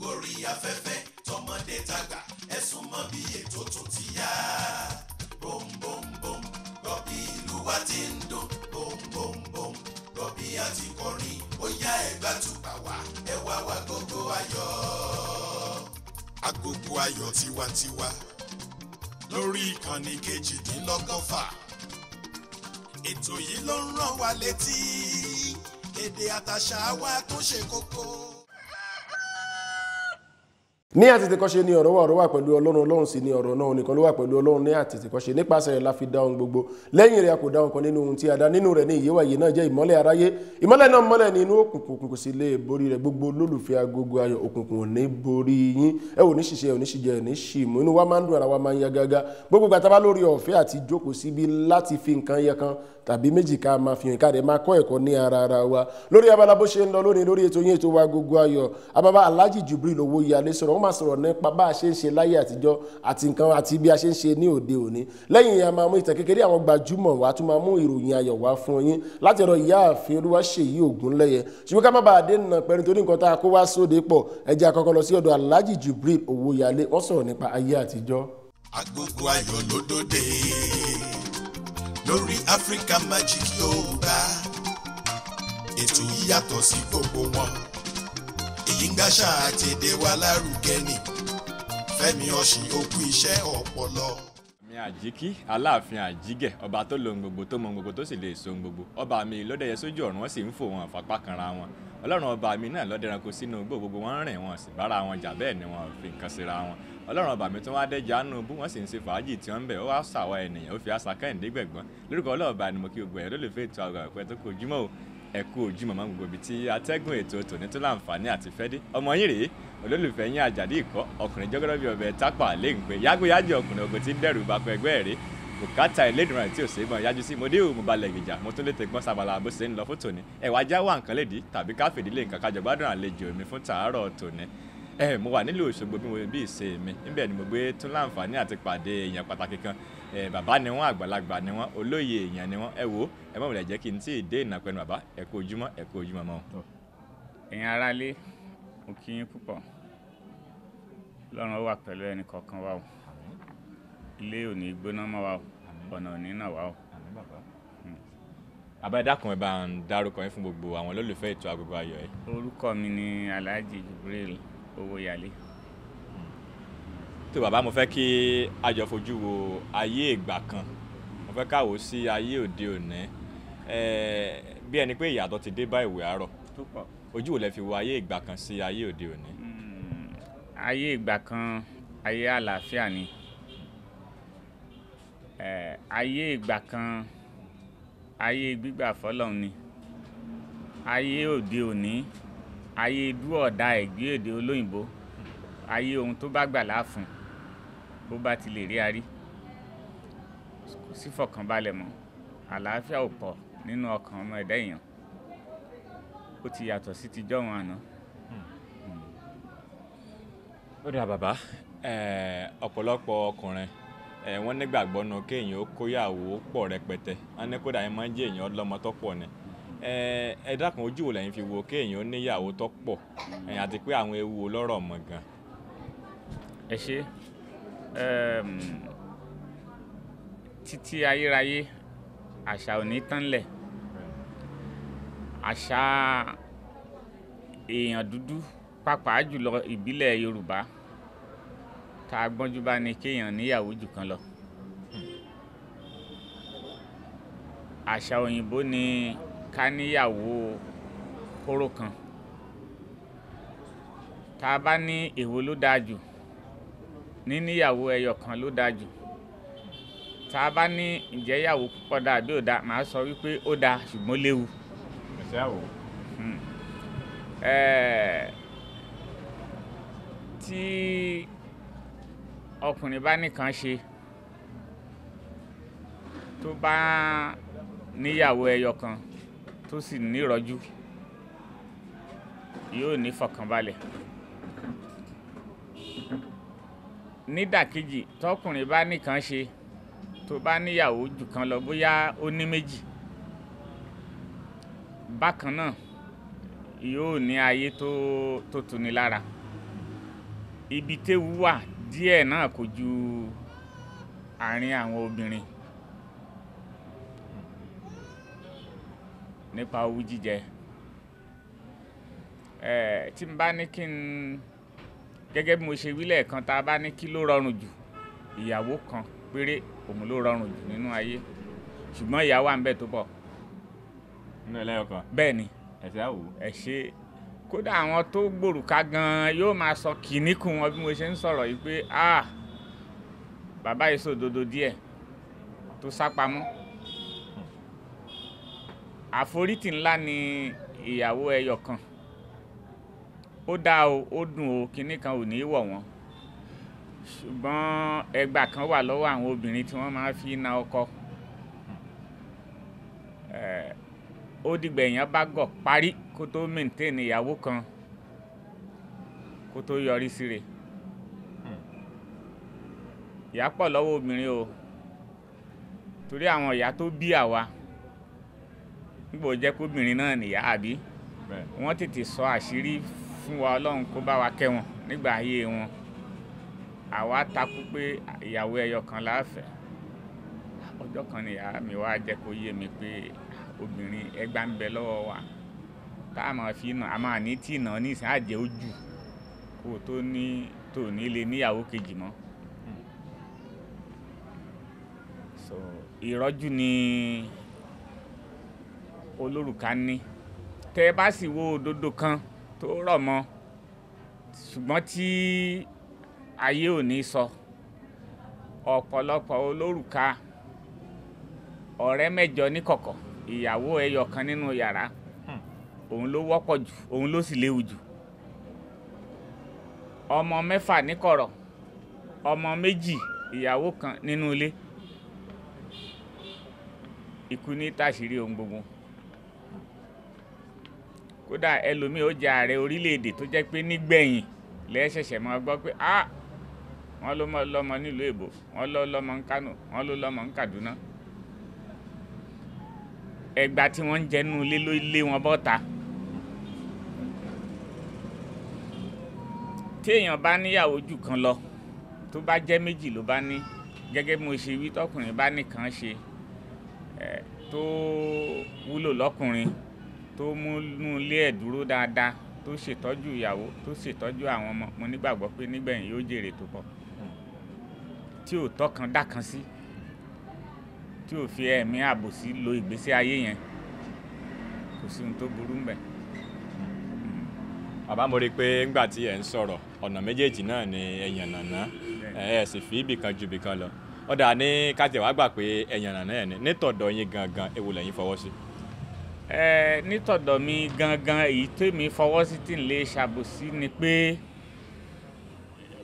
gorí afẹ́fẹ́ tọmọdé tàgbà ẹ súnmọ́ bí ètò tó ti yá. Bom bom bom rọ̀bì ìlú wa ti ń dún. Bom bom bom rọ̀bì àti kọrin ó yá ẹgbà tùpà wá ẹ wá wá gógó ayọ̀. Agogo ayọ̀ tiwantiwa lórí ìkànnì kejìdínlọ́gọ́fà. Ètò yìí ló ń rán wa létí èdè àtàṣà wa tó ṣe kókó. Ní àtètèkọ́ṣe ni ọ̀rọ̀ wà pẹ̀lú Ọlọ́run, Ọlọ́run sì ni ọ̀rọ̀ náà nìkan ló wà pẹ̀lú Ọlọ́run ní àtètèkọ́ṣe. Nípasẹ̀ rẹ̀ la fi dá ohun gbogbo, lẹ́yìn rẹ̀ a kò dá ohun kan nínú ohun tí a dá. Nínú rẹ̀ ní ìyè wa, ìyè náà jẹ́ ìmọ́lẹ̀ aráyé, ìmọ́lẹ̀ náà mọ́lẹ̀ ní inú òkùnkùn, òkùnkùn sì lè borí rẹ̀. Gbogbo olólùfẹ́ Agogo Ayọ̀, òkùnkùn ò ní borí yín, ẹ ò ní ṣìṣe, ò ní ṣìjẹ, ò ní ṣìmú, inú wa máa ń dùn, ara wa máa ń yá gágá. Gbogbo ìgbà tá a bá lórí ọ̀fẹ́ àti jókòó síbi láti fi nǹkan yẹ kan tàbí méjì ká máa fi hàn ká dẹ̀ máa kọ́ ẹ̀kọ́ ní ara wa lórí abala bó ṣe ń lọ lónìí lórí ètò yín ètò wa Agogo Ayọ̀. Ababa Alhaji Jubril Owoyale sọ̀rọ̀, wọ́n máa sọ̀rọ̀ nípa bá a ṣe ń ṣe láyé àtijọ́ àti nǹkan àti bí a ṣe ń ṣe ní òde òní. Lẹ́yìn yẹn a máa mú ìtàn kékeré àwọn gbajúmọ̀ wá, tún máa mú ìròyìn ayọ̀ wá fún yín láti ọ̀dọ̀ Ìyáàfin Olúwaṣèyí Ògúnlẹ́yẹ. Ṣùgbọ́n ká má bàa dé nà pẹ̀lú torí nǹkan tá a kó wá sóde pọ̀, ẹ jẹ́ àkọ́kọ́ lọ sí ọ̀dọ̀ Alhaji Jubril Owoyale. Wọ́n sọ̀rọ̀ nípa ayé àtijọ́. Agogo Ayọ̀ ló dòde lórí Africa Magic Yorùbá. Ètò yìí yàtọ̀ sí gbogbo wọn, èyí ń gbàṣà àti èdè wa lárugẹ ni. Fẹ́mi Ọ̀ṣìn òkú iṣẹ́ ọpọlọ. Mi Àjíkí Aláàfin Àjígẹ̀, ọba tó lo gbogbo tó mọ gbogbo tó sì lè so gbogbo. Ọba mi lọ́dẹ̀yẹ sójú ọ̀run, wọ́n sì ń fò wọn àfapá kanra wọn. Ọlọ́run ọba mi náà lọ́dẹ̀ranko sínú gbogbo wọn rìn wọn sì bára wọn jà, bẹ́ẹ̀ ni wọn fi nǹkan síra wọn. Ọlọ́run ọba mi tó wá dẹ́jà nù bú, wọ́n sì ń ṣe fàájì tí wọ́n ń bẹ̀, ó wá ṣàwa ènìyàn, ó fi àṣà Kẹ́hìndé gbẹ̀gbọ́n. Lórúkọ Ọlọ́run ọba ni mo kí gbogbo ẹ̀ lólùfẹ́ ètò Àgọ́ Àpẹ́ tó kó ojúmọ́ o, ẹ kú ojúmọ́ máa ń gbogbo ibi tí atẹ́gùn ètò tòní tó láǹfààní àti fẹ́ dé. Ọmọ yín rèé, olólùfẹ́ yín Àjàdí Ìkọ́, ọkùnrin jọ́gọ́dọ́ bí ọbẹ̀ tápà lé ń pè yágbéyájì ọkùnrin ogun tí ń dẹ̀rù bakọ ẹgbẹ́ rèé. Bùkátà Ẹlẹ́dùmarè tí ò sí gbọ́n yájú sí mo dé mo balẹ̀ gìjà mo tún lè tẹ̀gbọ́n sábàlá bó ṣe ń lọ fún tòní. Ẹ̀wà já wà nǹkan lédi tàbí káfíìdílé nǹkan kájọ gbádùn àlejò mi fún tàárọ̀ tòní. Mo wà nílùú Òṣogbo bí mo bí ìṣe mi, níbẹ̀ ni mo gbé tún láǹfààní àti pàdé èèyàn pàtàkì kan. Bàbá ni wọ́n, àgbàlagbà ni wọ́n, olóyè èèyàn ni wọ́n. Ẹ wò ẹ má wulẹ̀ jẹ́ kí n tí ì dé ìnàpẹ̀nu bàbá. Ẹ kú ojúmọ́ mọ́. Ẹ̀yin aráalé, mo kí yín púpọ̀. Ọlọ́run wà pẹ̀lú ẹnì kọ̀ọ̀kan wa o. Ilé ò ní gbóná mọ́ wa o, ọ̀nà ò ní nà wá o. Bàbá ẹ dákun ẹ bá ń dárúkọ yín fún gbogbo àwọn olólùfẹ́ ètò Agogo Ayọ̀ ẹ. Orúkọ mi ni Alhaji Jubril Owoyale. Tó bàbá, mo fẹ́ kí a jọ fojú wo ayé ìgbà kan, mo fẹ́ ká wò sí ayé òde òní, bí ẹni pé ìyàtọ̀ ti dé bá ìwé àárọ̀. Ojú wo lẹ fi wo ayé ìgbà kan sí ayé òde òní? Ayé ìgbà kan ayé àlàáfíà ni. Ayé ìgbà kan ayé gbígbà fọ́lọ́run ni. Ayé òde òní ayé dú ọ̀dà ẹ̀gbẹ́ èdè olóyìnbó, ayé ohun tó bá gbà láàfún bó bá ti lè rí arí, kò sí fọkànbalẹ̀ mọ́, àlàáfíà ò pọ̀ nínú ọkàn ọmọ ẹ̀dá èèyàn. Ó ti yàtọ̀ sí ti jọ́wọn àná. Ó dà bàbá, ọ̀pọ̀lọpọ̀ ọkùnrin wọ́n nígbàgbọ́ nù kéèyàn ó kóyàwó pọ̀ rẹpẹtẹ, wọ́n ní kódà yẹn máa ń jẹ́ èèyàn lọ́mọ tó pọ̀ ni. Ẹ dákun, ojú wo lẹ́yìn fi wo kéèyàn ó níyàwó tó pọ̀ àti pé àwọn ewu olóró mọ̀ gan? Ẹ ṣé, títí ayérayé àṣà ò ní tán lẹ̀. Àṣà èèyàn dúdú pàápàá jùlọ ìbílẹ̀ Yorùbá tá a gbọ́njú bá ní kéèyàn níyàwó jù kan lọ. Àṣà òyìnbó ni ká níyàwó kóró kan. Tá a bá ní èwo ló dáa jù, níníyàwó ẹyọ kan ló dáa jù. Tá a bá ní ǹjẹ́ ìyàwó púpọ̀ dáa bí ò dáa, màá sọ wípé ó dáa ṣùgbọ́n léwu. Tí ọkùnrin bá nìkan ṣe tó bá níyàwó ẹyọ kan tó sì nírọ̀jú, yóò ní fọkànbalẹ̀. Nídàkejì, tọkùnrin bá nìkan ṣe tó bá níyàwó jù kan lọ, bóyá ó ní méjì, bákan náà yóò ní ayé tó tuni lára. ibi téwu wà díẹ̀ náà kò ju àárín àwọn obìnrin nípa owú jíjẹ. Tí n bá ní kí n gẹ́gẹ́ bí mo ṣe wí lẹ́ẹ̀kan, tá a bá ní kí ló rọrùn jù, ìyàwó kan péré òun ló rọrùn jù nínú ayé, ṣùgbọ́n ìyá wà ń bẹ tó pọ̀. nínú ẹlẹ́yọ̀ kan. bẹ́ẹ̀ ni ẹ̀sẹ̀ àwò. ẹ ṣe kódà àwọn tó gbòrùka gan yóò máa sọ kìíníkù wọn bí mo ṣe ń sọ̀rọ̀ yìí pé bàbá yìí sòdodo díẹ̀ tó sápamọ́. àforítì ńlá ni ìyàwó ẹyọ kan, ó dáa o, ó dùn o, kinní kan ò ní í wọ̀ wọ́n, ṣùgbọ́n ẹgbà kan wà lọ́wọ́ àwọn obìnrin tí wọ́n máa fi na ọkọ. Ó dìgbà èèyàn bá gọ̀ parí kó tó maintain ìyàwó kan kó tó yọrí síre. ìyá pọ̀ lọ́wọ́ obìnrin o, torí àwọn ìyá tó bí àwa nígbà ó jẹ́ kóbìnrin náà nìyá àbí wọ́n tètè sọ àṣírí fún wa, Ọlọ́run kó bá wa kẹ́ wọn nígbà ayé wọn. àwa takú pé ìyàwó ẹyọ kan láàfẹ́. ọjọ́ kan ni ìyá mi wá jẹ́ kó yé mi pé obìnrin ẹgbà ń bẹ lọ́wọ́ wa tá a máa fi nà, a máa ní tí ìnà ní ìsìn àjẹ́ ojú kó tó ní lè níyàwó kejì mọ́. so ìrọ́jú ni olórùka ní. tẹ́ ẹ bá sì wo òdodo kan tó rọ̀ mọ́, ṣùgbọ́n tí ayé ò ní sọ, ọ̀pọ̀lọpọ̀ olórùka ọ̀rẹ́ mẹ́jọ níkọ̀kọ̀, ìyàwó ẹyọ kan nínú yàrá, òun ló wọ́pọ̀ jù, òun ló sì léwu jù. ọmọ 6 níkọ̀rọ̀, ọmọ 2 ìyàwó kan nínú ilé. ikú ní tàṣírí ohun gbogbo. kódà ẹlòmíì ó jẹ ààrẹ orílẹ̀-èdè tó jẹ́ pé nígbẹ̀yìn lẹ́ẹ̀ṣẹ̀ṣẹ̀ máa gbọ́ pé wọ́n ló lọ́mọ nílùú èbó, wọ́n ló lọ́mọ ń Kánò, wọ́n ló lọ́mọ ń Kàdúná. ẹgbà tí wọ́n ń jẹ nínú ilé ló lé wọn bọ́ta. tí èèyàn bá níyàwó jù kan lọ, tó bá jẹ́ 2 ló bá ní, gẹ́gẹ́ bí mo ṣe wí, tọkùnrin bá nìkan ṣe tó wúlò lọ́kùnrin, tó múnú ilé ẹ̀ dúró dáadáa, tó ṣètọ́jú ìyàwó, tó ṣètọ́jú àwọn ọmọ, mo nígbàgbọ́ pé nígbẹ̀yìn yóò jèrè tó pọ̀. tí ò tọ́kan dákan sí, tí ò fi ẹ̀mí àbòsí lo ìgbésí ayé yẹn, kò sí ohun tó burú ń bẹ̀. bàbá mo rí i pé ńgbà tí ẹ̀ ń sọ̀rọ̀ ọ̀nà méjèèjì náà ni ẹ̀yàn nàná ẹ̀ sì fi ibì kan ju ibì kan lọ. ó dà ní kájẹ̀ wá gbà pé ẹ̀yàn nàná ẹ̀ ní nítọ̀dọ̀ yín gangan èwo lẹ́yìn fọwọ́ sí. nítọ̀dọ̀ mi gangan èyí tèmi fọwọ́ sí tí n lè ṣàbòsí ni pé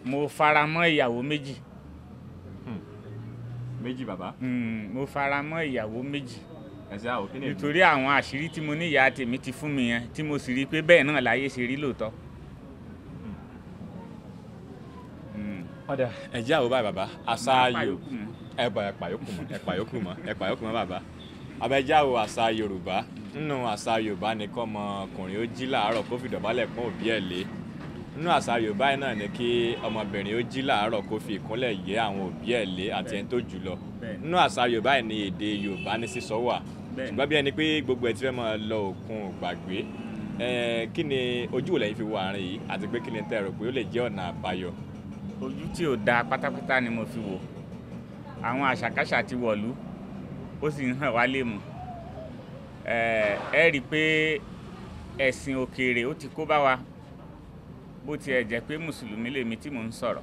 mo fara mọ́ ìyàwó 2. 2 bàbá. mo fara mọ́ ìyàwó 2. ẹ̀sẹ̀ àwò kí ni èmi. nítorí àwọn àṣírí tí mo ní ìyá tèmi ti fún mi yẹn, tí mo sì rí i pé bẹ́ẹ̀ náà láyé ṣe rí lóòótọ́. ọ̀dà ẹ̀jẹ̀ àwò báyìí bàbá aṣááyò ẹ̀pà yòókù mọ́ bàbá. àbẹ̀jẹ̀ àwò àṣà Yorùbá, nínú àṣà Yorùbá ni kọ́mọkùnrin ó jí làárọ̀ kó fi dọ̀bálẹ̀ pọ́n òbí ẹ̀ lé. nínú àṣà Yorùbá yìí náà ni kí ọmọbìnrin ó jí làárọ̀ kó fi ìkúnlẹ̀ yẹ àwọn òbí ẹ̀ lé àti ẹni tó jù lọ. nínú àṣà Yorùbá yìí ni èdè Yorùbá ní sísọ wà, ṣùgbọ́n bí ẹni pé gbogbo ẹ̀ ti fẹ́ máa lọ òkun gbàgbé. kí ni ojú wo lẹ́yìn fi wo àárín yìí, àti pé kí ni tẹ́ rò pé ó lè jẹ́ ọ̀nà àbáyọ? ojú tí ò dáa pátápátá ni mo fi wò. àwọn àṣàkáṣà ti wọ̀lú, ó sì ń hàn wá lè mú. ẹ rí i pé ẹ̀sìn òkèèrè ó ti kó bá wa, bó tiẹ̀ jẹ́ pé mùsùlùmí lèmi tí mò ń sọ̀rọ̀.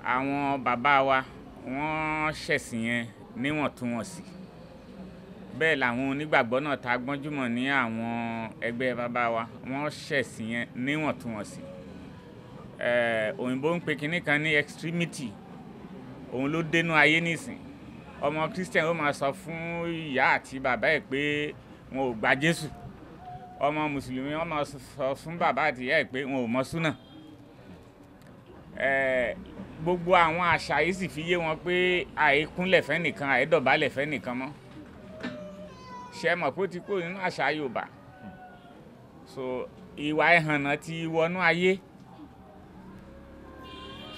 àwọn bàbá wa wọ́n ṣẹ̀sìn yẹn níwọ̀ntúnwọ̀nsì, bẹ́ẹ̀ làwọn onígbàgbọ́ náà tá a gbọ́njúmọ̀ ní àwọn ẹgbẹ́ bàbá wa wọ́n ṣẹ̀sìn yẹn níwọ̀ntúnwọ̀nsì. òyìnbó ń pe kinní kan ní extremity, òun ló dénú ayé nísìn. ọmọ Christian ó máa sọ fún ìyá àti bàbá ẹ̀ pé wọn ò gba Jésù, ọmọ mùsùlùmí wọn máa sọ fún bàbá àti ìyá ẹ̀ pé wọn ò mọ súnà. gbogbo àwọn àṣà yìí sì fi yé wọn pé àìkúnlẹ̀ fẹ́nìkan àìdọ̀bálẹ̀ fẹ́nìkan mọ́. ṣe mọ̀ pé ó ti kúrò nínú àṣà Yorùbá. so ìwà ẹ̀hànnà ti wọnú ayé.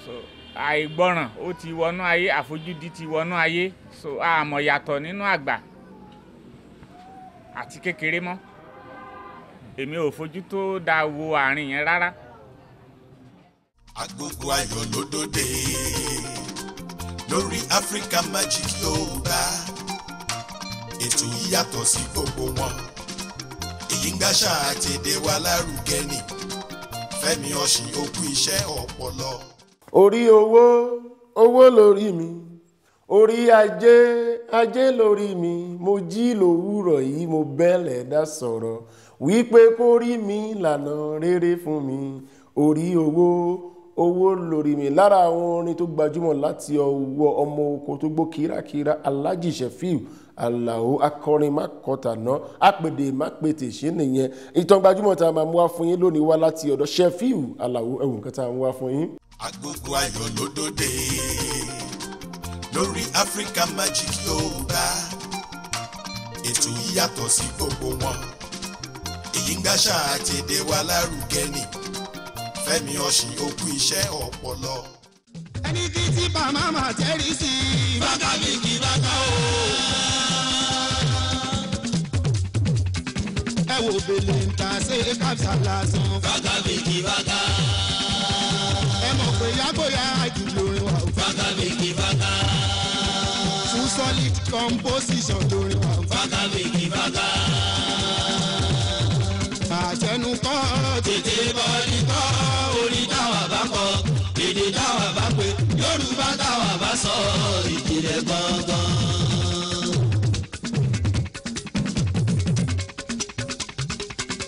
so àìgbọràn ó ti wọnú ayé, àfojúdi ti wọnú ayé, so àmọ̀ yàtọ̀ nínú àgbà àti kékeré mọ́. Èmi ò fojú tó dáa wo àárín yẹn rárá. Agogo ayọ̀ lódòdè lórí Africa Magic Yorùbá. Ètò yìí yàtọ̀ sí gbogbo wọn. Èyí ń gbàṣà àti èdè wa lárugẹ ni. Fẹ́mi Ọ̀ṣìn òkú iṣẹ́ ọpọlọ. Orí owó lórí mi, orí ajé lórí mi, mo jí lówùúrọ̀ yìí mo bẹ́lẹ̀ dá sọ̀rọ̀ wípé kó rí mi lànà rere fún mi. Orí owó lórí mi. Lára àwọn orin tó gbajúmọ̀ láti ọwọ́ ọmọ oko tó gbó kírakíra Alhaji Jubril Alao, akọrin má kọtàná, apèdè má pètè ṣe nìyẹn. Ìtàn gbajúmọ̀ tá a máa mú wá fún yín lónìí wá láti ọ̀dọ̀ Jubril Alao. Ẹ̀wùn kan tá a mú wá fún yín. Agogo ayọ̀ lódòdè lórí Africa Magic Yorùbá. Ètò yìí yàtọ̀ sí gbogbo wọn. Èyí ń gbàṣà àti èdè wa lárugẹ ni. Fẹ́mi Ọ̀ṣìn òkú iṣẹ́ ọpọlọ. Ẹni tí bàmá máa tẹ́rí sí i. Bàtà mi kì í bàtà o. Ẹ wo bèlè ń ta ṣe kápsà lásán. Bàtà mi kì í bàtà. Ẹ mọ̀ pé yàgòyà jù lórí wa. Bàtà mi kì í bàtà. Full solid composition lórí wa. Bàtà mi kì í bàtà. Àṣẹnu kọ́ tètè bọ́ọ̀lì kọ́ orí táwa bá kọ èdè táwa bá pè Yorùbá táwa bá sọ ìjìnlẹ̀ gangan.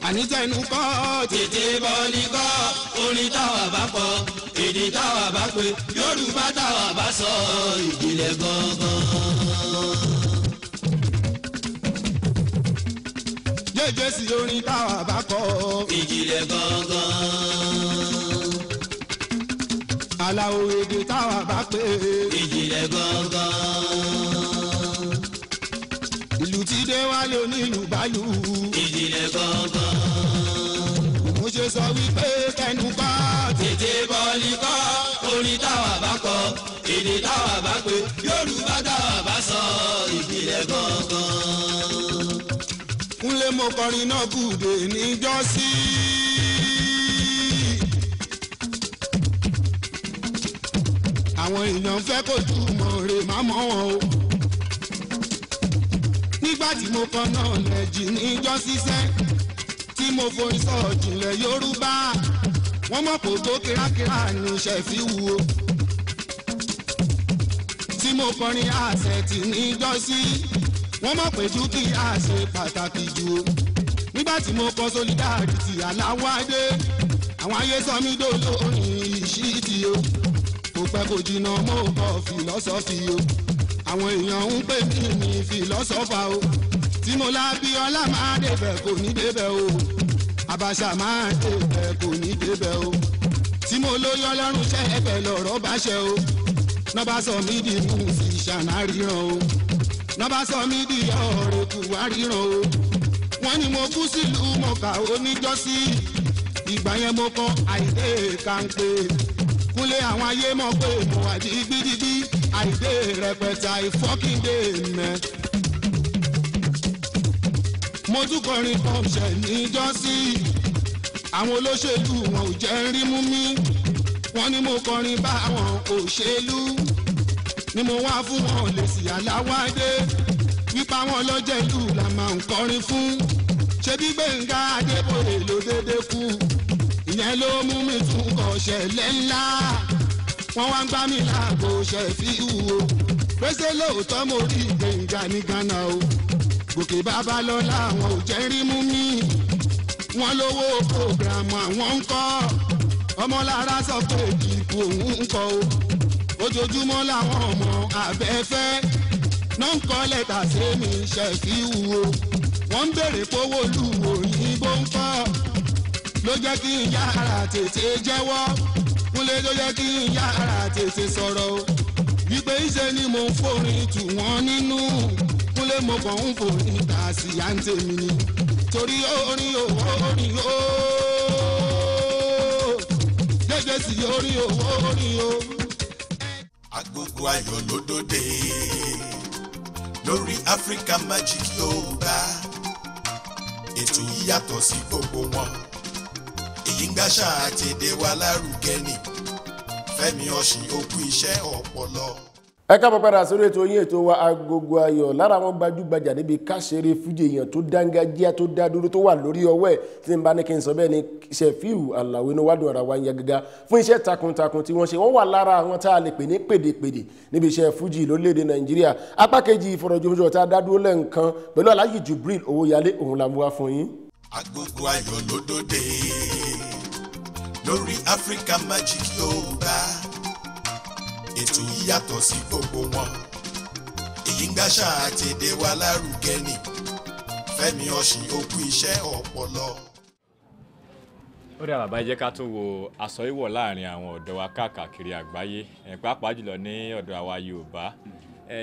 Ànítẹnu kọ́ tètè bọ́ọ̀lì kọ́ orí táwa bá kọ èdè táwa bá pè Yorùbá táwa bá sọ ìjìnlẹ̀ gangan. Jẹ́jẹ́ sí orin táwa bá kọ ìjìnlẹ̀ gangan. Àlàó èdè táwa bá pè ìjìnlẹ̀ gangan. Ìlú tí dé wálé onílù bálù ìjìnlẹ̀ gangan. Mo ṣe sọ wípé kẹnu kọ́ tètè bọ́ọ̀lì kọ́ orin táwa bá kọ èdè táwa bá pè Yorùbá táwa bá sọ ìjìnlẹ̀ gangan. Kúnlé mo kọrin náà gùdè níjọ́sí. Àwọn èèyàn fẹ́ kó túmọ̀ rè má mọ́ wọn o. Nígbà tí mo kọ náà lẹ́jì níjọ́sí sẹ́ tí mo forin sọ ìjìnlẹ̀ Yorùbá wọ́n mọ̀ kó tó kírákírá ní Ṣẹ̀fíù o. Tí mo kọrin àṣẹ̀tì níjọ́sí wọ́n mọ̀ pé dúkìá ṣe pàtàkì jù o. Nígbà tí mo kọ solidarity aláwádé àwọn ayé sọ mí dolórin ìṣítì o. Kò pẹ́ kò jìnnà mo kọ philosophy o. Àwọn èèyàn ń pè mí ní philosopher o. Tí mo lábí ọlá máa débẹ̀ kò ní débẹ̀ o. Àbàṣà máa débẹ̀ kò ní débẹ̀ o. Tí mo lóyún ọlọ́run ṣẹ́ ẹ̀fẹ̀ lọ̀rọ̀ bá ṣẹ o. Nọ́bà sọ mí di musician àríran o. Nọ́bà sọ mí di ọ̀rẹ́ kù wá ríran o. Wọ́n ní mo kú sílùú mọ̀ká oníjọ́sí. Ìgbà yẹn mo kọ àìdè kàńpé. Kúnlé àwọn ayé mọ̀ pé mo wà dígbídígbí. Àìdè rẹpẹtẹ àìfọ́kìndé mẹ́. Mo tún kọrin kọ́ńṣẹ̀ níjọ́sí. Àwọn olóṣèlú wọn ò jẹ́ rí mú mi. Wọ́n ní mo kọrin bá àwọn òṣèlú. Ni mo wá fún wọn lèsì aláwádé. Wípa wọn lọ́jọ́ ìlú la máa ń kọrin fún. Ṣebí Gbénga Adébóyè ló dédé kú. Ìyẹn ló mú mi tún kọ̀ṣẹ̀ lẹ́ńlá. Wọ́n wá ń gbá mi láàbò Ṣẹ̀fíù o. Pèsè lóòótọ́ mo rí Gbénga ní Ghana o. Gòkè Babalọ́lá àwọn ò jẹ́ rí mú mi. Wọ́n lówó programu àwọn ń kọ́. Ọmọlára sọ pé ìdìbò òun ń kọ́ o. Ojoojúmọ́ làwọn ọmọ abẹ́fẹ́ náà ń kọ́ lẹ́tà sí mi Ṣẹ̀fíù o. Wọ́n ń béèrè pówó lu òyìnbó ń kọ́. Ló jẹ́ kí n yára tètè jẹ́wọ́. Kúnlé ló jẹ́ kí n yára tètè sọ̀rọ̀ o. Wípé ìṣe ni mo ń forin tù wọ́n nínú. Kúnlé mo kàn ń forin tà sí àǹtẹ̀ mi ni. Torí orin o orin o. gbèdé sí orí owó orí o. Agogo ayọ̀ ló dòde lórí Africa Magic Yorùbá. Ètò yìí yàtọ̀ sí gbogbo wọn. Èyí ń gbàṣà àti èdè wa lárugẹ ni. Fẹ́mi Ọ̀ṣìn òkú iṣẹ́ ọpọlọ. Ẹ káàbọ̀ padà sórí ètò yín ètò wa Agogo Ayọ̀. Lára àwọn gbajúgbajà níbi káṣeré fújì èèyàn tó dángájíá tó dá dúró tó wà lórí ọwọ́ ẹ̀ tí n bá ní kí n sọ bẹ́ẹ̀ ni Ṣẹ̀fíù Àlàó inú wádùn ara wa ń ya gágá fún iṣẹ́ takuntakun tí wọ́n ṣe. Wọ́n wà lára àwọn tá a lè pè ní pèdèpèdè níbi iṣẹ́ fújì lórílẹ̀‐èdè Nàìjíríà. Apá kejì Iforojomitoro tá a dá dúró lẹ́ǹkan pẹ̀lú Alhaji Jubril Owoyale òun la mú wá fún yín. Agogo ayọ̀ ló dòde lórí Africa Magic Yorùbá. Ètò yìí yàtọ̀ sí gbogbo wọn. Èyí ń gbàṣà àti èdè wa lárugẹ ni. Fẹ́mi Ọ̀ṣìn òkú iṣẹ́ ọpọlọ. Ó dá bàbá, ẹ jẹ́ ká tún wo aṣọ ìwọ̀ láàrin àwọn ọ̀dọ́ wa káàkiri àgbáyé, pàápàá jùlọ ní ọ̀dọ̀ àwa Yorùbá.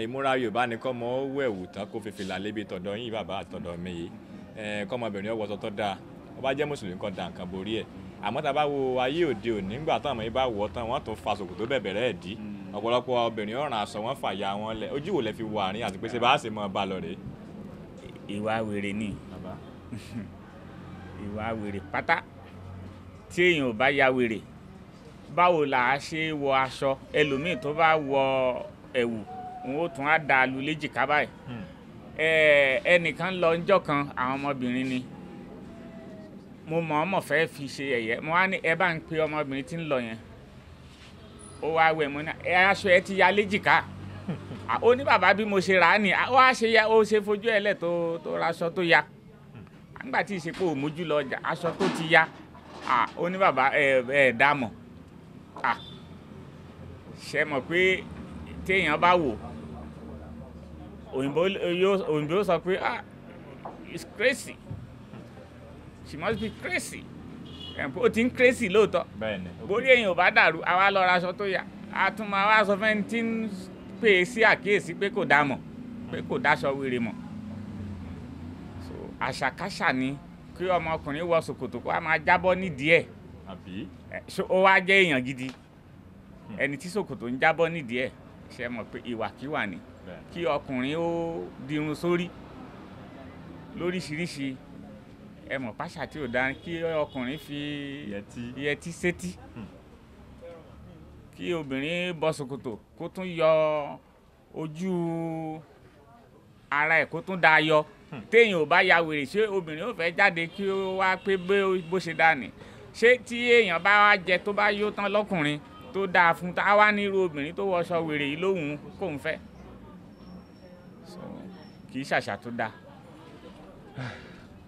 Ìmúra Yorùbá ni kọ́mọ wẹ̀wù tán kó fi fìlà lébi tọ̀dọ̀ yín bàbá àtọ̀dọ̀ mi yìí. Kọ́mọbìnrin ó wọṣọ tó dáa, ó bá jẹ́ mùsùlùmí kan da nǹkan borí ẹ̀. Àmọ́ tá a bá wo ayé òde òní, nígbà táwọn ọmọ yìí bá wọ̀ tán wọ́n tún fa ṣòkòtò bẹ̀bẹ̀rẹ̀ ẹ̀ dí. Ọ̀pọ̀lọpọ̀ obìnrin ọ̀ràn aṣọ wọn fàya wọn lẹ̀. Ojú wo lẹ fi wo àárín àti pé ṣe bá ṣe mọ́ ọba lọ rèé? Ìwà wèrè ni ìwà wèrè pátá. Tí èèyàn ò bá ya wèrè, báwo là á ṣe wọ aṣọ? Ẹlòmíì tó bá wọ ẹ̀wù òun ó tún á da lu léjìká báyìí. Ẹnìkan lọ ńjọ́ kan, àwọn ọmọbìnrin ni mo mọ̀ fẹ́ fi ṣe ẹ̀yẹ. Mo wá ní ẹ bá ń pe ọmọbìnrin tí ń lọ yẹn. Ó wá wẹ̀ mọ́ ní aṣọ ẹ ti ya léjìká. Ó ní bàbá bí mo ṣe rà á nì, ó wá ṣe ya, ó ṣe fojú ẹ̀ lẹ̀ tó raṣọ tó ya. Nígbà tí ìṣepò mójú lọ ọjà, aṣọ tó ti ya. Ó ní bàbá ẹ dá mọ̀. Ṣé mọ̀ pé téèyàn bá wò, òyìnbó sọ pé it's crazy, she must be crazy. Ó ti ń crazy lóòótọ́. Borí èèyàn ò bá dàrú, àwa lọ raṣọ tó ya, a tún máa wá sọ fẹ́ni tí ń pè é sí àkíyèsí pé kò dá mọ̀, pé kò dáṣọ wèrè mọ̀. Àṣàkáṣà ni kí ọmọkùnrin wọ ṣòkòtò kó a máa jábọ́ nídìí ẹ̀. Ó wá jẹ́ èèyàn gidi ẹni tí ṣòkòtò ń jábọ́ nídìí ẹ̀. Ṣé mọ̀ pé ìwàkiwà ni kí ọkùnrin ó dirun sórí lóríṣiríṣi. Ẹ mọ̀ pàṣà tí ò dáa kí ọkùnrin fi yẹtí sétí, kí obìnrin bọ́ ṣòkòtò kó tún yọ ojú ara ẹ̀ kó tún dáa yọ. Téèyàn ò bá ya wèrè, ṣé obìnrin ó fẹ́ jáde kí ó wá pé bó ṣe dáa ni? Ṣé tí èèyàn bá wá jẹ tó bá yó tán lọ́kùnrin tó dáa fún ta wá nírú obìnrin tó wọṣọ wèrè yìí lóhùn kò ń fẹ́? Kì í ṣàṣà tó dáa.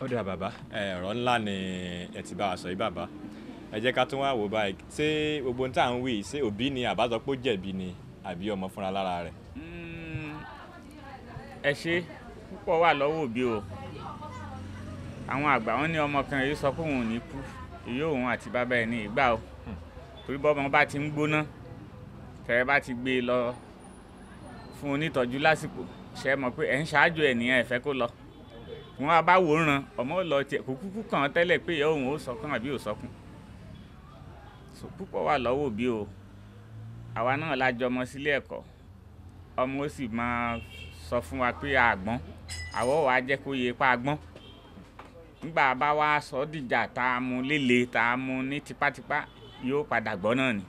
Ó dá bàbá, ọ̀rọ̀ ńlá ni ẹ ti bá wa sọ yìí bàbá. Ẹ jẹ́ ká tún wá wò báyìí, ṣé gbogbo ohun tá à ń wí ṣé òbí ni àbázọpọ̀ jẹ̀bi ni àbí ọmọ fúnra lára rẹ̀? Ẹ ṣe púpọ̀ wà lọ́wọ́ òbí o. Àwọn àgbà wọn ní ọmọ kan èyí sọ pé òun ò ní kú, èyí òun àti bàbá ẹ̀ ní ìgbà o. Torí bọ́mọ bá ti ń gbóná, tẹ̀rẹ̀ bá ti gbé e lọ fún onítọ́jú lásìkò, ṣe mọ̀ pé ẹ̀ ń ṣáájú ẹ̀ nìyẹn, ẹ fẹ́ kó lọ. Wọ́n bá wòran, ọmọ ò lọ tiẹ̀ kó kúkú kàn án tẹ́lẹ̀ pé ìyá òun ó sọkún àbí ò sọkún. Púpọ̀ wà lọ́wọ́ òbí o. Àwa náà la jọ ọmọ sílé ẹ̀kọ́, ọmọ ó sì máa sọ fún wa pé àgbọ́n, àwọ̀ wa jẹ́ kó yẹ pa àgbọ́n. Nígbà bá wá sọ dìjà tá a mú léle, tá a mú ní tipátipá, yóò padà gbọ́ náà ni.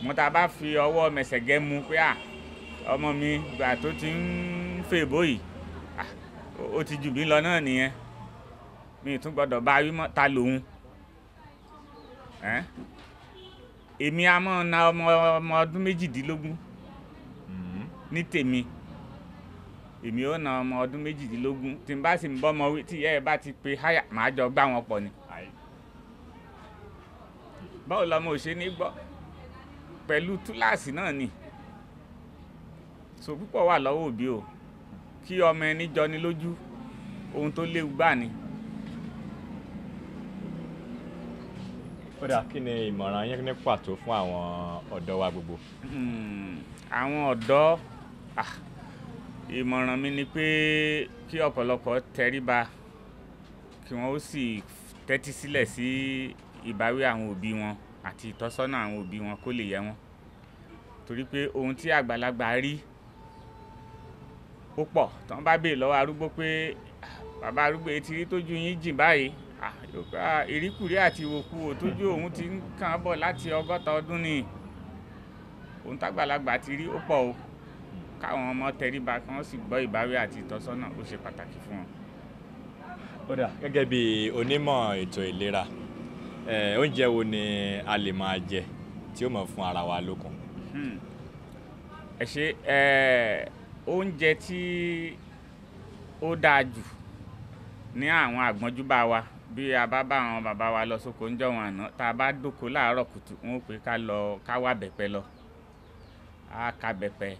Mo ta bá fi ọwọ́ mẹsẹ̀gẹ́ mu pé ọmọ mi gbà tó ti ń fèbó yìí, ó ti jù mí lọ náà nìyẹn, mi tún gbọ́dọ̀ bá wí mọ́ ta lòun. Èmi a mọ̀ na ọmọ ọdún 18 ní tèmi. Èmi ó na ọmọ ọdún 18 tí n bá sì ń bọ́ ọmọ wí tí ìyá ẹ̀ bá ti pe háyà màá jọ gbá wọn pọ̀ ni. Báwo lọmọ ò ṣe ní gbọ́? Pẹ̀lú túláàsì náà ni. Púpọ̀ wà lọ́wọ́ òbí o. Kí ọmọ ẹni jọ ní lójú, ohun tó léwu gbà ni. Ó dá, kí ni ìmọ̀ràn yín ní pàtó fún àwọn ọ̀dọ́ wa gbogbo? Àwọn ọ̀dọ́, ìmọ̀ràn mi ni pé kí ọ̀pọ̀lọpọ̀ tẹríba, kí wọ́n ó sì tẹ́tí sílẹ̀ sí ìbáwí àwọn òbí wọn. àti ìtọ́sọ́nà àwọn òbí wọn kó lè yé wọn torí pé ohun tí àgbàlagbà rí ó pọ̀ tán bá béèrè lọ́wọ́ arúgbó pé bàbá arúgbó etí rí tójú yín jìn báyìí ìríkùrí àti ìwòkuwò tójú òun ti ń kàn bọ̀ láti 60 ọdún ni ohun tágbàlagbà ti rí ó pọ̀ o káwọn ọmọ tẹríba kí wọ́n sì gbọ́ ìbáwí àti ìtọ́sọ́nà ó ṣe pàtàkì fún wọn. Ó dà gẹ́gẹ́ bí onímọ̀ ètò ìlera oúnjẹ wo ni a lè máa jẹ tí ó mọ̀ fún ara wa lókun? ẹ ṣe oúnjẹ tí ó dáa jù ní àwọn àgbọ́njúbà wa bí a bá bá àwọn bàbá wa lọ sóko ń jọ wọn àná tá a bá dóko láàárọ̀ kùtù wọn ò pé ká wá bẹ̀pẹ̀ lọ á ka bẹ̀pẹ̀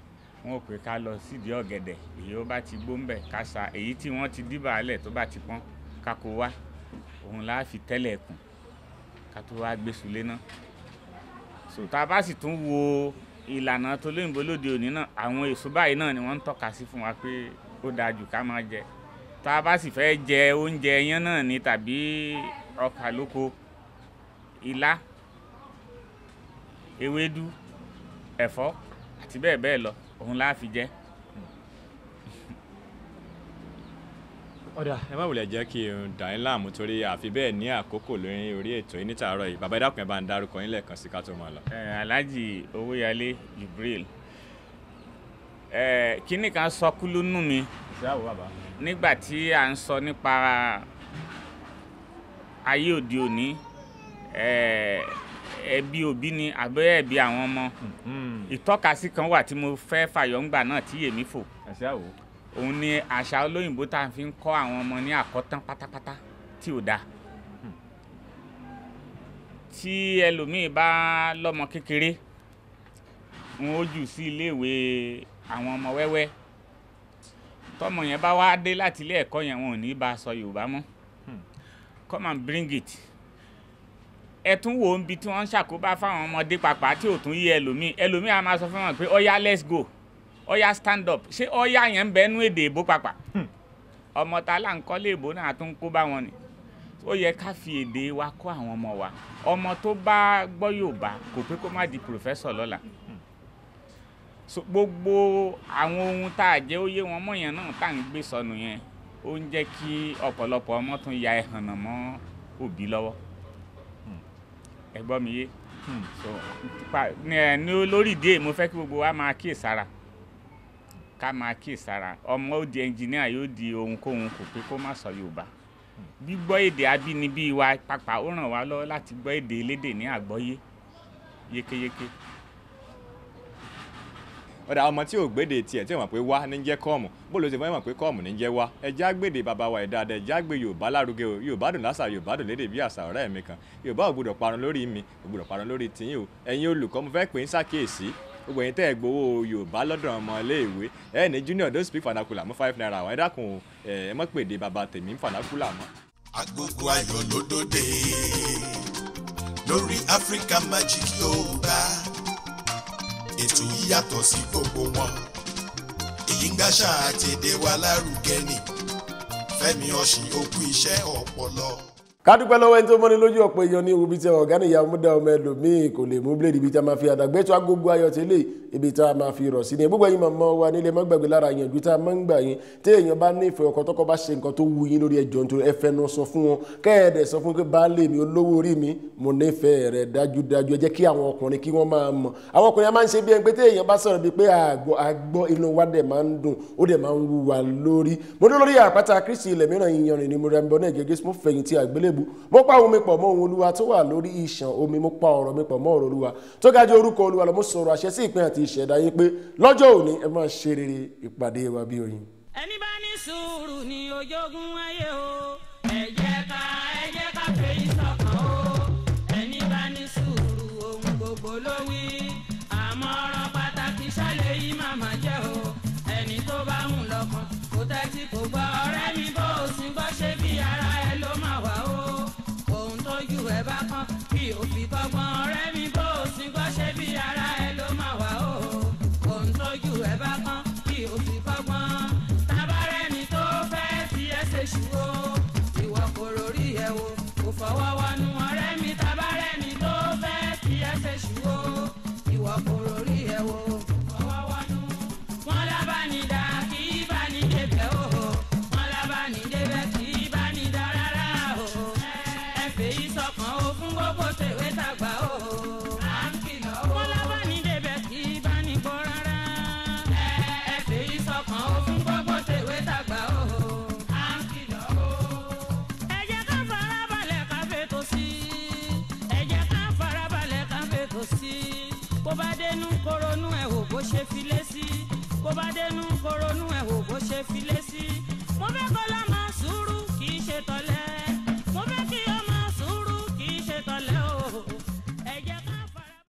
wọn ò pé ká lọ sídìí ọ̀gẹ̀dẹ̀ èyí ó bá ti gbó ń bẹ̀ ká sa èyí tí wọ́n ti dìbà alẹ̀ tó bá ti pọ́n ká kó wá òun láà fi tẹ́lẹ̀ ẹ̀kùn ká tó wá gbé sulé náà so tá a bá sì tún wo ìlànà tó lóyìnbó lóde òní náà àwọn èso báyìí náà ni wọ́n ń tọ́ka sí fún wa pé ó dáa jù ká máa jẹ tá a bá sì fẹ́ jẹ oúnjẹ yẹn náà ni tàbí ọkà lóko ilá ewédú ẹ̀fọ́ àti bẹ́ẹ̀ bẹ́ẹ̀ lọ òun láà fi jẹ. Ọ̀dà ẹ má wulẹ̀ jẹ́ kí n dà yín láàmú torí àfi bẹ́ẹ̀ ní àkókò lórí orí ètò yìí nítàárọ̀ yìí bàbá ẹ dákun ẹ bá ń dárúkọ yín lẹ́ẹ̀kan sí ká tó máa lọ. Alhaji Owoyale Jubril kíní kan sọ kúlú nù mi nígbà tí à ń sọ nípa ayé òde òní ẹbí òbí ni àbẹ́ ẹbí àwọn ọmọ ìtọ́kasí kan wà tí mo fẹ́ fàyọ̀ ńgbà náà tí yèmí fò òun ni àṣà olóyìnbó tá a fi ń kọ́ àwọn ọmọ ní àkọ́tán pátápátá tí ò dáa tí ẹlòmíì bá lọ́mọ kékeré wọn ó jù sí iléèwé àwọn ọmọ wẹ́wẹ́ tọ́mọ yẹn bá wá dé láti ilé ẹ̀kọ́ yẹn wọn ò ní bá a sọ Yorùbá mọ́ come and bring it ẹ tún wò ó níbi tí wọ́n ń ṣàkóbá fáwọn ọmọdé pàpà tí ò tún yé ẹlòmíì á máa sọ fún wọn pé ọ̀yá let's go ọ̀yá stand up ṣé ọ̀yá yẹn ń bẹ nú èdè èbó pàpà ọmọ ta là ń kọ́ lé èbó náà tún kó bá wọn ni ó yẹ ká fi èdè wa kọ́ àwọn ọmọ wa ọmọ tó bá gbọ́ Yorùbá kò pé kó má di professor lọ́la so gbogbo àwọn ohun tá a jẹ́ ó yé wọn mọ́ yẹn náà tá à ń gbé sọnù yẹn ó ń jẹ́ kí ọ̀pọ̀lọpọ̀ ọmọ tún ya ẹ̀hànnà mọ́ òbí lọ́wọ́ ẹ gbọ́ mi yé so ní olórí ìdí mo fẹ́ kí gbogbo wa máa kíyèsára ká máa kíyèsára ọmọ ó di ẹnjìníà yóò di ohunkóhun kò pé kó má sọ Yorùbá gbígbọ́ èdè abínibí wa pàpà ó ràn wá lọ́wọ́ láti gbọ́ èdè elédè ní àgbọ́yé yékéyéké. Ọ̀dà ọmọ tí ò gbédè tiẹ̀ tí ó mọ̀ pé wá ní jẹ́ kọ́ọ̀mù bó ló ti fẹ́ mọ̀ pé kọ́ọ̀mù ní jẹ́ wá ẹ já gbédè bàbá wa ẹ̀ dáadáa ẹ já gbé Yorùbá lárugẹ o Yorùbá dùn lásà Yorùbá dùn lédè bí àṣà ọ̀rẹ́ mi kan Yorùbá ò gbọdọ̀ parun lórí mi ò gbọdọ̀ parun lórí tiyín o ẹ̀yin olùkọ́ mo fẹ́ pè ń ṣàkíyèsí gbogbo ẹ̀yin tẹ́ ẹ gbowó Yorùbá lọ́dọ̀ ọmọ iléèwé ẹ ní junior don't speak vernacular mọ́ 5 naira àwọn ẹ dákun ẹ mọ́ pèdè bàbá tèmi ń vernacular mọ́. Agogo ayọ̀ lódòdè lórí Africa Magic Yorùbá ètò yìí yàtọ̀ sí gbogbo wọn èyí ń gbàṣà àti èdè wa lárugẹ ni Fẹ́mi Ọ̀ṣìn òkú iṣẹ́ ọpọlọ. kádúpẹ́ lọ́wọ́ ẹni tó mọ́ni lójú ọ̀pọ̀ èèyàn ní ibi tí ọ̀gá nìyá múdà ọmọ ẹlòmíì kò lè mú bíléèdì ibi tí a máa fi àdàgbé tó Agogo ayọ̀ tẹ́lẹ̀ ibi tí a máa fi rọ̀ sí ni gbogbo ẹ̀yin màmá wa nílé má gbàgbé lára ìyànjú tá a máa ń gbà yín tí èèyàn bá nífẹ̀ẹ́ ọkọ tọ́kọ bá ṣe nǹkan tó wù yín lórí ẹjọ́ nítorí ẹ fẹ́ náà sọ fún wọn kẹ́ẹ̀dẹ̀ sọ fún pé baálé mi olówó orí mi mo nífẹ̀ẹ́ rẹ̀ dájúdájú ẹ jẹ́ kí àwọn ọkùnrin kí wọ́n máa mọ̀ àwọn ọkùnrin máa ń ṣe bí ẹni pé tí èèyàn bá sọ̀rọ̀ bíi pé àgbọ̀ inú wa dẹ̀ máa ń dùn ó dẹ̀ máa ń wù wá lórí mo dé lórí àpáta Kristi ilẹ̀ mìíràn ìyanrìn ni mo rẹ̀ ń bọ̀ náà gẹ́gẹ́ mo fẹ̀yìntì àgbélébù mo pa omi pọ̀ mọ́ ohun Olúwa tó wà lórí ìṣàn omi mo pa ọ̀rọ̀ mi pọ̀ mọ́ ọ̀rọ̀ Olúwa tó ga jù orúkọ Olúwa lọ mo sọ̀rọ̀ àṣẹ sí ìpín àti ìṣẹ̀dá yín pé lọ́jọ́ òní ẹ máa ṣe rere ìpàdé wa bí oyin. ẹni bá ní sùúrù ni ojogun ayé o ẹ jẹ́ ká fèyí sọ́kàn o ẹni bá ní sùúrù ohun gbogbo ló wí àmọ̀ràn pàtàkì ṣàlẹ̀ yìí màmá jẹ́ o ẹni tó bá ń lọ́kàn kó tẹ́tí kó gbọ́ ọ̀rẹ́ mi bó o sì gbọ́ ṣe bí ara ẹ ló máa wà o ohun tójú ẹ bá kàn kí o fi kọ́gbọ́n ọ̀rẹ́ mi bó o sì gbọ́ ṣe bí ara ẹ ló máa wà o ohun tójú ẹ bá kàn kí o fi kọ́gbọ́n tabarẹ́ni tó fẹ́ fi ẹsẹ̀ ṣùgbọ́ ìwọ kò rórí ẹ wo kò fọwọ́ wọnú ọ̀rẹ́ mi tabarẹ́ni tó fẹ́ bá dénú koronú ẹ̀ wò bó ṣe filé sí bó bá dénú koronú ẹ̀ wò bó ṣe filé sí mo fẹ́